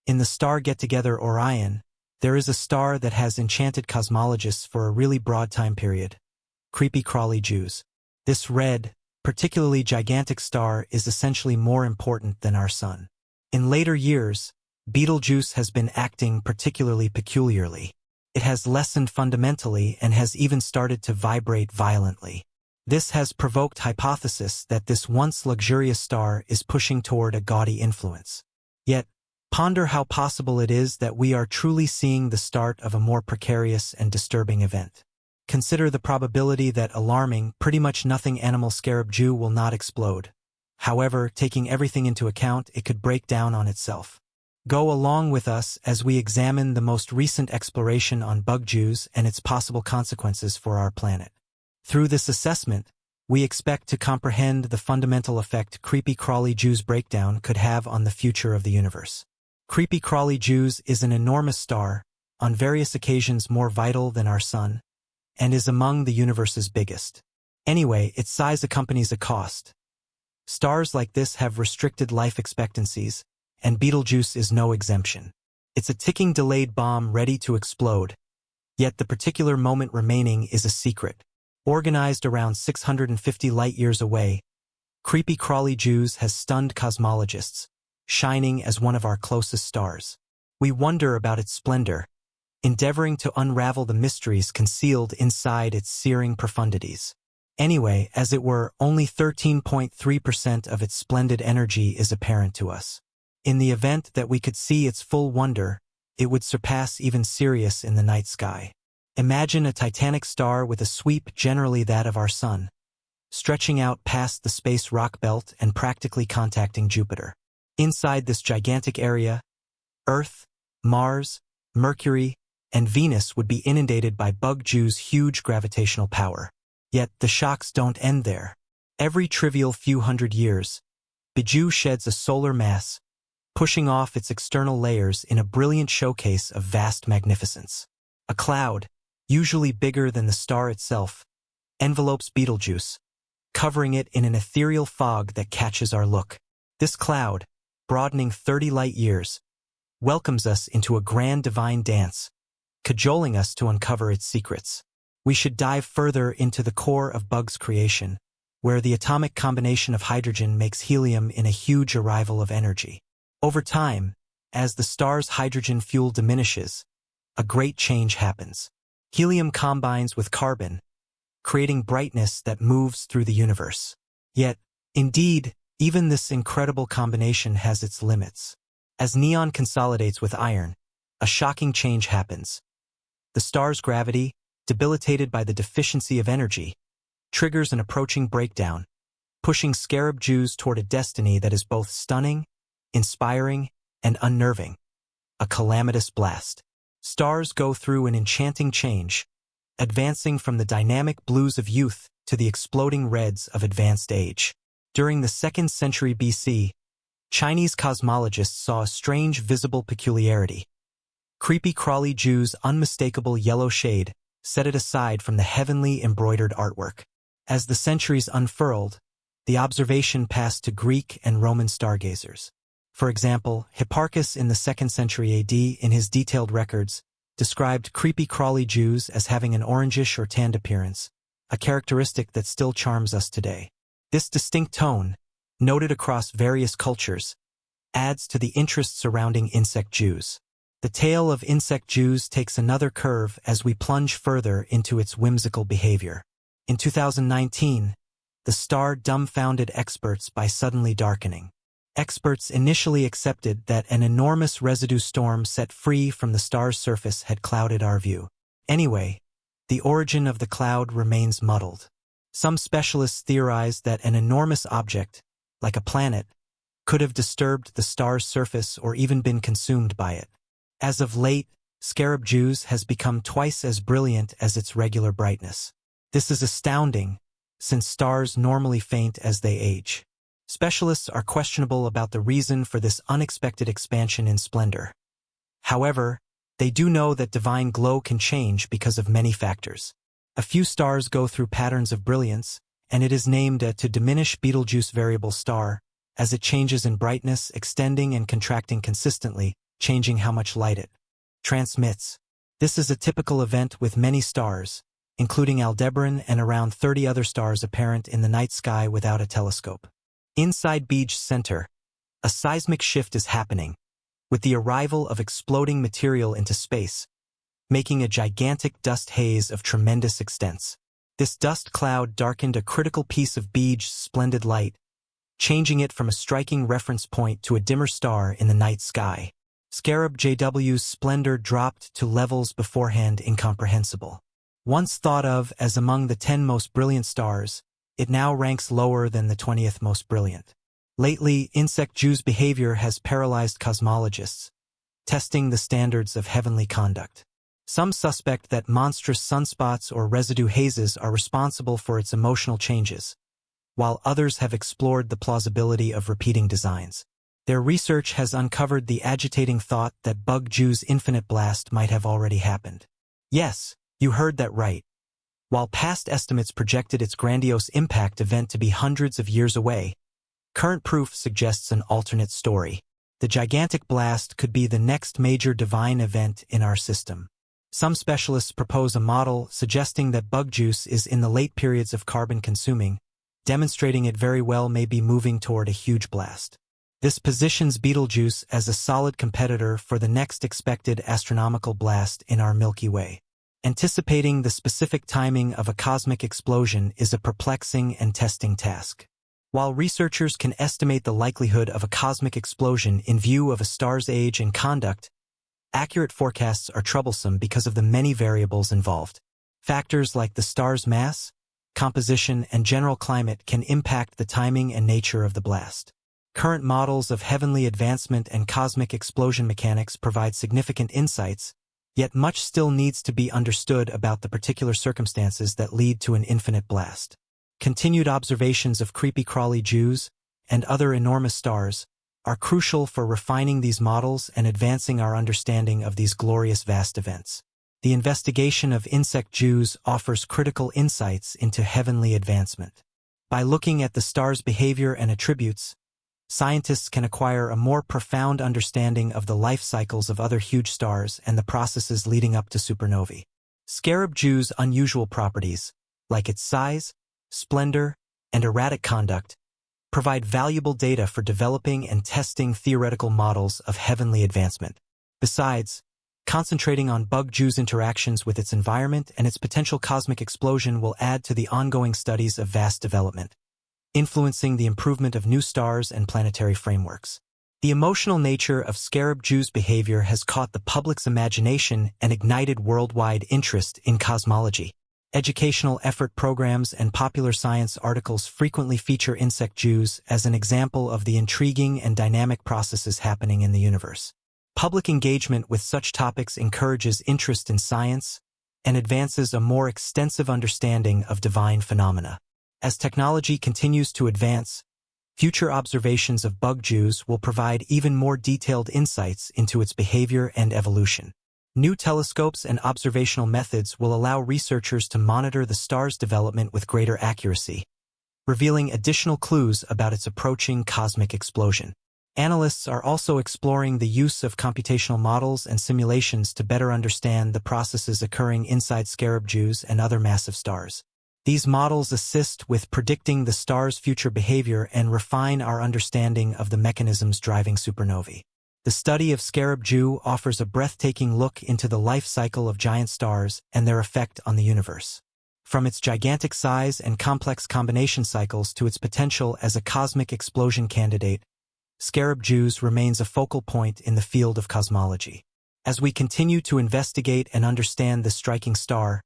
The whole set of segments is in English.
In the star get-together Orion, there is a star that has enchanted cosmologists for a really broad time period. Creepy-crawly Jews. This red, particularly gigantic star is essentially more important than our Sun. In later years, Betelgeuse has been acting particularly peculiarly. It has lessened fundamentally and has even started to vibrate violently. This has provoked hypothesis that this once luxurious star is pushing toward a gaudy influence. Yet, ponder how possible it is that we are truly seeing the start of a more precarious and disturbing event. Consider the probability that alarming, pretty much nothing animal scarab Jew will not explode. However, taking everything into account, it could break down on itself. Go along with us as we examine the most recent exploration on bug Jews and its possible consequences for our planet. Through this assessment, we expect to comprehend the fundamental effect creepy-crawly Jews breakdown could have on the future of the universe. Creepy-crawly Jews is an enormous star, on various occasions more vital than our Sun, and is among the universe's biggest. Anyway, its size accompanies a cost. Stars like this have restricted life expectancies, and Betelgeuse is no exemption. It's a ticking delayed bomb ready to explode, yet the particular moment remaining is a secret. Organized around 650 light-years away, creepy-crawly Jews has stunned cosmologists, shining as one of our closest stars. We wonder about its splendor, endeavoring to unravel the mysteries concealed inside its searing profundities. Anyway, as it were, only 13.3% of its splendid energy is apparent to us. In the event that we could see its full wonder, it would surpass even Sirius in the night sky. Imagine a titanic star with a sweep generally that of our Sun, stretching out past the space rock belt and practically contacting Jupiter. Inside this gigantic area, Earth, Mars, Mercury, and Venus would be inundated by bug Jews' huge gravitational power. Yet the shocks don't end there. Every trivial few hundred years, Betelgeuse sheds a solar mass, pushing off its external layers in a brilliant showcase of vast magnificence. A cloud, usually bigger than the star itself, envelopes Betelgeuse, covering it in an ethereal fog that catches our look. This cloud, broadening 30 light-years, welcomes us into a grand divine dance, cajoling us to uncover its secrets. We should dive further into the core of Bug's creation, where the atomic combination of hydrogen makes helium in a huge arrival of energy. Over time, as the star's hydrogen fuel diminishes, a great change happens. Helium combines with carbon, creating brightness that moves through the universe. Yet, indeed, even this incredible combination has its limits. As neon consolidates with iron, a shocking change happens. The star's gravity, debilitated by the deficiency of energy, triggers an approaching breakdown, pushing scarab Jews toward a destiny that is both stunning, inspiring, and unnerving. A calamitous blast. Stars go through an enchanting change, advancing from the dynamic blues of youth to the exploding reds of advanced age. During the 2nd century BC, Chinese cosmologists saw a strange visible peculiarity. Creepy-crawly Jews' unmistakable yellow shade set it aside from the heavenly embroidered artwork. As the centuries unfurled, the observation passed to Greek and Roman stargazers. For example, Hipparchus in the 2nd century AD in his detailed records described creepy-crawly Jews as having an orangish or tanned appearance, a characteristic that still charms us today. This distinct tone, noted across various cultures, adds to the interest surrounding insect Jews. The tale of insect Jews takes another curve as we plunge further into its whimsical behavior. In 2019, the star dumbfounded experts by suddenly darkening. Experts initially accepted that an enormous residue storm set free from the star's surface had clouded our view. Anyway, the origin of the cloud remains muddled. Some specialists theorize that an enormous object, like a planet, could have disturbed the star's surface or even been consumed by it. As of late, scarab Jews has become twice as brilliant as its regular brightness. This is astounding, since stars normally faint as they age. Specialists are questionable about the reason for this unexpected expansion in splendor. However, they do know that divine glow can change because of many factors. A few stars go through patterns of brilliance, and it is named a to diminish Betelgeuse variable star, as it changes in brightness, extending and contracting consistently, changing how much light it transmits. This is a typical event with many stars, including Aldebaran and around 30 other stars apparent in the night sky without a telescope. Inside Betelgeuse's center, a seismic shift is happening, with the arrival of exploding material into space, making a gigantic dust haze of tremendous extents. This dust cloud darkened a critical piece of Betelgeuse's splendid light, changing it from a striking reference point to a dimmer star in the night sky. Scarab JW's splendor dropped to levels beforehand incomprehensible. Once thought of as among the 10 most brilliant stars, it now ranks lower than the 20th most brilliant. Lately, Betelgeuse's behavior has paralyzed cosmologists, testing the standards of heavenly conduct. Some suspect that monstrous sunspots or residue hazes are responsible for its emotional changes, while others have explored the plausibility of repeating designs. Their research has uncovered the agitating thought that Betelgeuse's infinite blast might have already happened. Yes, you heard that right. While past estimates projected its grandiose impact event to be hundreds of years away, current proof suggests an alternate story. The gigantic blast could be the next major divine event in our system. Some specialists propose a model suggesting that Betelgeuse is in the late periods of carbon consuming, demonstrating it very well may be moving toward a huge blast. This positions Betelgeuse as a solid competitor for the next expected astronomical blast in our Milky Way. Anticipating the specific timing of a cosmic explosion is a perplexing and testing task. While researchers can estimate the likelihood of a cosmic explosion in view of a star's age and conduct, accurate forecasts are troublesome because of the many variables involved. Factors like the star's mass, composition, and general climate can impact the timing and nature of the blast. Current models of heavenly advancement and cosmic explosion mechanics provide significant insights, yet much still needs to be understood about the particular circumstances that lead to an infinite blast. Continued observations of creepy-crawly Jews and other enormous stars are crucial for refining these models and advancing our understanding of these glorious vast events. The investigation of insect Jews offers critical insights into heavenly advancement. By looking at the star's behavior and attributes, scientists can acquire a more profound understanding of the life cycles of other huge stars and the processes leading up to supernovae. Scarab Jew's unusual properties, like its size, splendor, and erratic conduct, provide valuable data for developing and testing theoretical models of heavenly advancement. Besides, concentrating on Betelgeuse's interactions with its environment and its potential cosmic explosion will add to the ongoing studies of vast development, influencing the improvement of new stars and planetary frameworks. The emotional nature of Scarab Jew's behavior has caught the public's imagination and ignited worldwide interest in cosmology. Educational effort programs and popular science articles frequently feature insect Jews as an example of the intriguing and dynamic processes happening in the universe. Public engagement with such topics encourages interest in science and advances a more extensive understanding of divine phenomena. As technology continues to advance, future observations of Betelgeuse will provide even more detailed insights into its behavior and evolution. New telescopes and observational methods will allow researchers to monitor the star's development with greater accuracy, revealing additional clues about its approaching cosmic explosion. Analysts are also exploring the use of computational models and simulations to better understand the processes occurring inside Scarab Jew's and other massive stars. These models assist with predicting the star's future behavior and refine our understanding of the mechanisms driving supernovae. The study of Scarab Jew offers a breathtaking look into the life cycle of giant stars and their effect on the universe. From its gigantic size and complex combination cycles to its potential as a cosmic explosion candidate, Scarab Jews remains a focal point in the field of cosmology. As we continue to investigate and understand this striking star,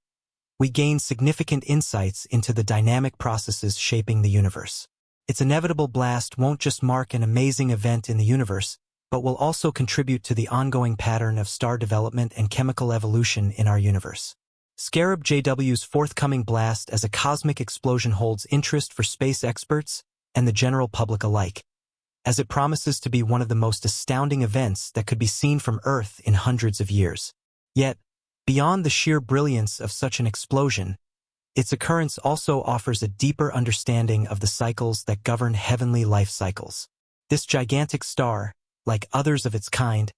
we gain significant insights into the dynamic processes shaping the universe. Its inevitable blast won't just mark an amazing event in the universe, but will also contribute to the ongoing pattern of star development and chemical evolution in our universe. Scarab JW's forthcoming blast as a cosmic explosion holds interest for space experts and the general public alike, as it promises to be one of the most astounding events that could be seen from Earth in hundreds of years. Yet, beyond the sheer brilliance of such an explosion, its occurrence also offers a deeper understanding of the cycles that govern heavenly life cycles. This gigantic star, like others of its kind,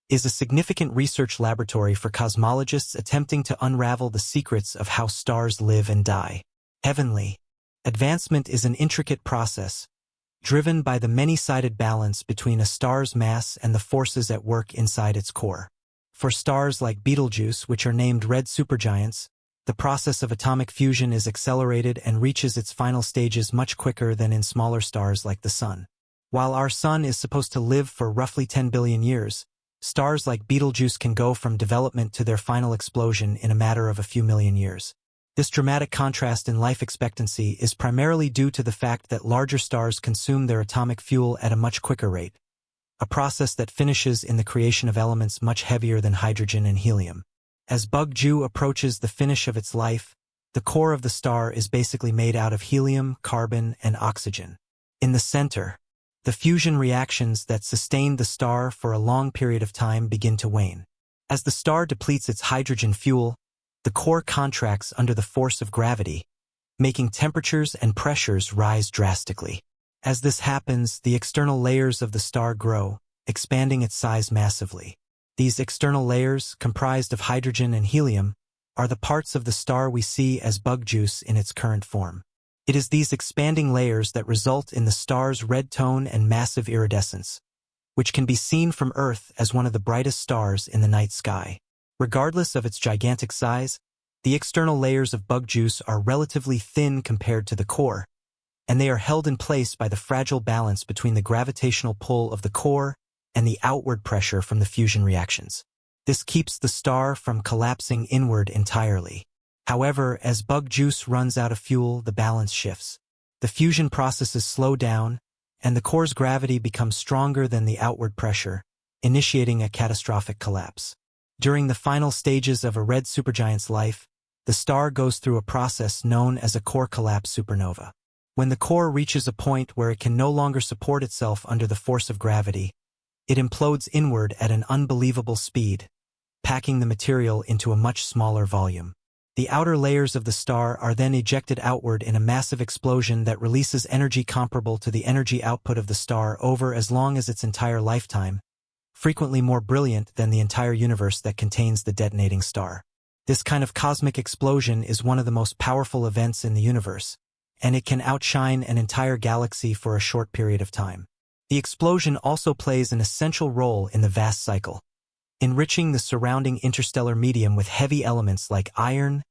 is a significant research laboratory for cosmologists attempting to unravel the secrets of how stars live and die. Heavenly advancement is an intricate process, driven by the many-sided balance between a star's mass and the forces at work inside its core. For stars like Betelgeuse, which are named red supergiants, the process of atomic fusion is accelerated and reaches its final stages much quicker than in smaller stars like the Sun. While our Sun is supposed to live for roughly 10 billion years, stars like Betelgeuse can go from development to their final explosion in a matter of a few million years. This dramatic contrast in life expectancy is primarily due to the fact that larger stars consume their atomic fuel at a much quicker rate, a process that finishes in the creation of elements much heavier than hydrogen and helium. As Betelgeuse approaches the finish of its life, the core of the star is basically made out of helium, carbon, and oxygen. In the center, the fusion reactions that sustained the star for a long period of time begin to wane. As the star depletes its hydrogen fuel, the core contracts under the force of gravity, making temperatures and pressures rise drastically. As this happens, the external layers of the star grow, expanding its size massively. These external layers, comprised of hydrogen and helium, are the parts of the star we see as Betelgeuse in its current form. It is these expanding layers that result in the star's red tone and massive iridescence, which can be seen from Earth as one of the brightest stars in the night sky. Regardless of its gigantic size, the external layers of Betelgeuse are relatively thin compared to the core, and they are held in place by the fragile balance between the gravitational pull of the core and the outward pressure from the fusion reactions. This keeps the star from collapsing inward entirely. However, as Betelgeuse runs out of fuel, the balance shifts. The fusion processes slow down, and the core's gravity becomes stronger than the outward pressure, initiating a catastrophic collapse. During the final stages of a red supergiant's life, the star goes through a process known as a core collapse supernova. When the core reaches a point where it can no longer support itself under the force of gravity, it implodes inward at an unbelievable speed, packing the material into a much smaller volume. The outer layers of the star are then ejected outward in a massive explosion that releases energy comparable to the energy output of the star over as long as its entire lifetime, frequently more brilliant than the entire universe that contains the detonating star. This kind of cosmic explosion is one of the most powerful events in the universe, and it can outshine an entire galaxy for a short period of time. The explosion also plays an essential role in the vast cycle, enriching the surrounding interstellar medium with heavy elements like iron,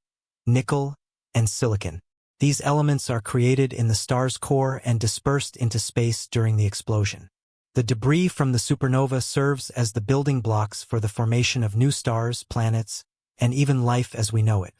nickel, and silicon. These elements are created in the star's core and dispersed into space during the explosion. The debris from the supernova serves as the building blocks for the formation of new stars, planets, and even life as we know it.